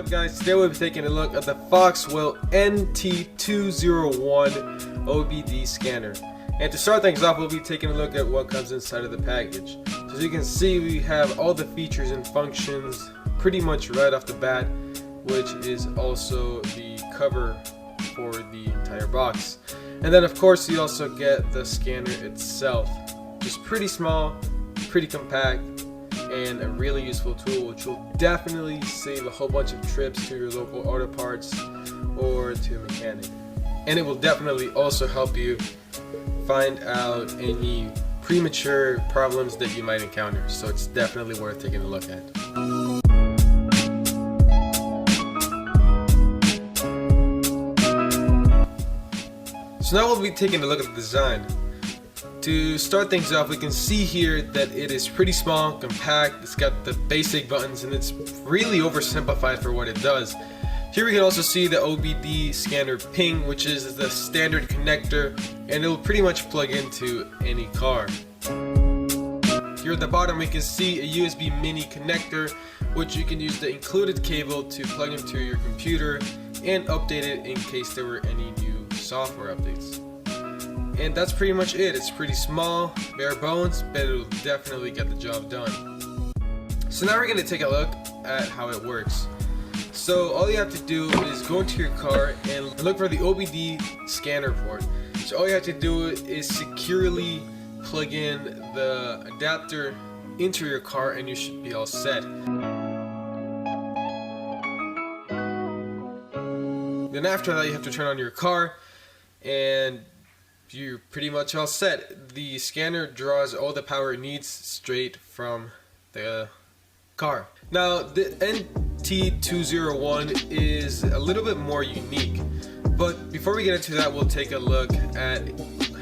up, guys? Today we'll be taking a look at the FOXWELL NT201 OBD scanner. And to start things off, we'll be taking a look at what comes inside of the package. So as you can see, we have all the features and functions pretty much right off the bat, which is also the cover for the entire box. And then of course you also get the scanner itself, just pretty small, pretty compact, and a really useful tool which will definitely save a whole bunch of trips to your local auto parts or to a mechanic. And it will definitely also help you find out any premature problems that you might encounter. So it's definitely worth taking a look at. So now we'll be taking a look at the design. To start things off, we can see here that it is pretty small, compact, it's got the basic buttons, and it's really oversimplified for what it does. Here we can also see the OBD scanner ping, which is the standard connector, and it will pretty much plug into any car. Here at the bottom we can see a USB mini connector, which you can use the included cable to plug into your computer and update it in case there were any new software updates. And that's pretty much it. It's pretty small, bare bones, but it'll definitely get the job done. So now we're going to take a look at how it works. So all you have to do is go into your car and look for the OBD scanner port. So all you have to do is securely plug in the adapter into your car and you should be all set. Then after that you have to turn on your car and you're pretty much all set. The scanner draws all the power it needs straight from the car. Now the NT201 is a little bit more unique, but before we get into that, we'll take a look at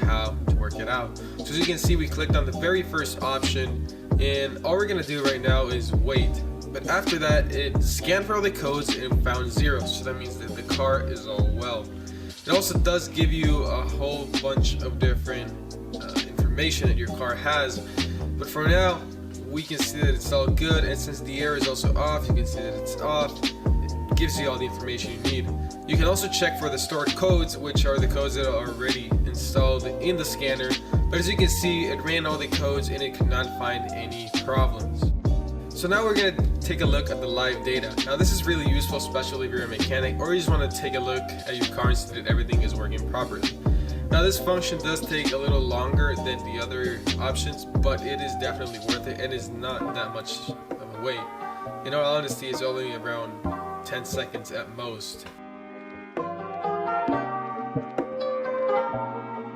how to work it out. So as you can see, we clicked on the very first option, and all we're gonna do right now is wait. But after that, it scanned for all the codes and found 0, so that means that the car is all well. It also does give you a whole bunch of different information that your car has, but for now we can see that it's all good, and since the air is also off, you can see that it's off. It gives you all the information you need. You can also check for the stored codes, which are the codes that are already installed in the scanner, but as you can see, it ran all the codes and it could not find any problems. So now we're going to take a look at the live data. Now this is really useful, especially if you're a mechanic or you just want to take a look at your car and see that everything is working properly. Now this function does take a little longer than the other options, but it is definitely worth it and is not that much of a wait. In all honesty, it's only around 10 seconds at most.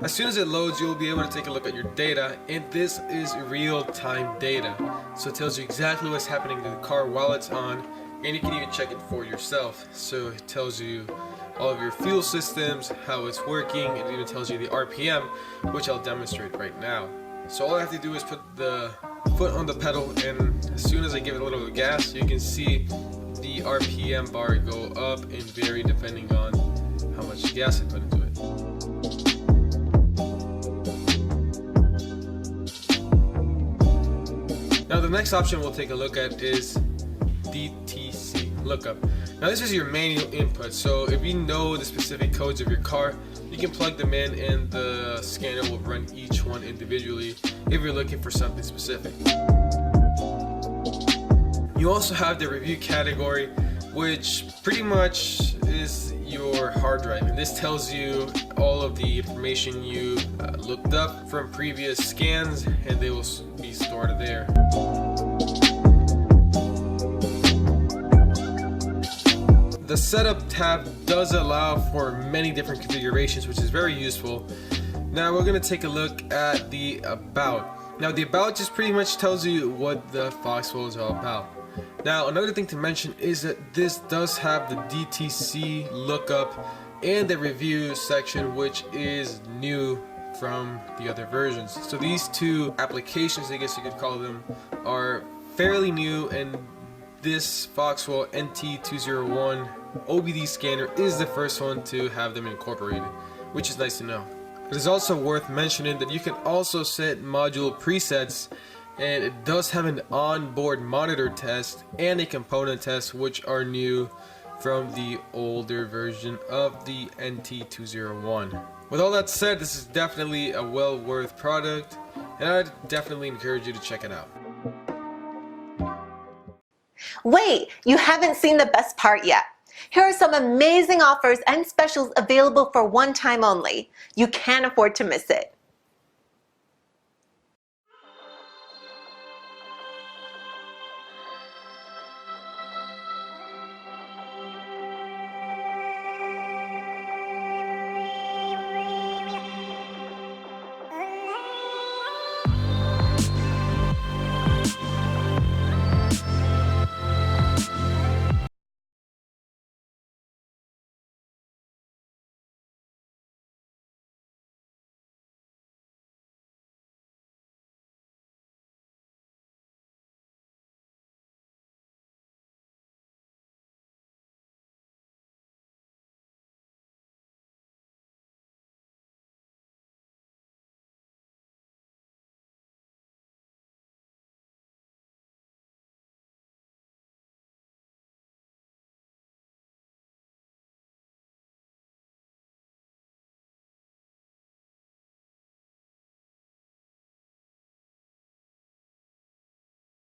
As soon as it loads, you'll be able to take a look at your data, and this is real-time data. So it tells you exactly what's happening to the car while it's on, and you can even check it for yourself. So it tells you all of your fuel systems, how it's working, and it even tells you the RPM, which I'll demonstrate right now. So all I have to do is put the foot on the pedal, and as soon as I give it a little bit of gas, you can see the RPM bar go up and vary depending on how much gas I put into it. Now the next option we'll take a look at is DTC lookup. Now this is your manual input, so if you know the specific codes of your car, you can plug them in and the scanner will run each one individually if you're looking for something specific. You also have the review category, which pretty much is your hard drive, and this tells you all of the information you looked up from previous scans, and they will be stored there. The setup tab does allow for many different configurations, which is very useful. Now we're going to take a look at the about. Now the about just pretty much tells you what the FOXWELL is all about. Now another thing to mention is that this does have the DTC lookup and the review section, which is new from the other versions. So these two applications, I guess you could call them, are fairly new, and this FOXWELL NT201 OBD scanner is the first one to have them incorporated, which is nice to know. It is also worth mentioning that you can also set module presets and it does have an onboard monitor test and a component test, which are new from the older version of the NT201. With all that said, this is definitely a well worth product, and I'd definitely encourage you to check it out. Wait, you haven't seen the best part yet. Here are some amazing offers and specials available for one time only. You can't afford to miss it.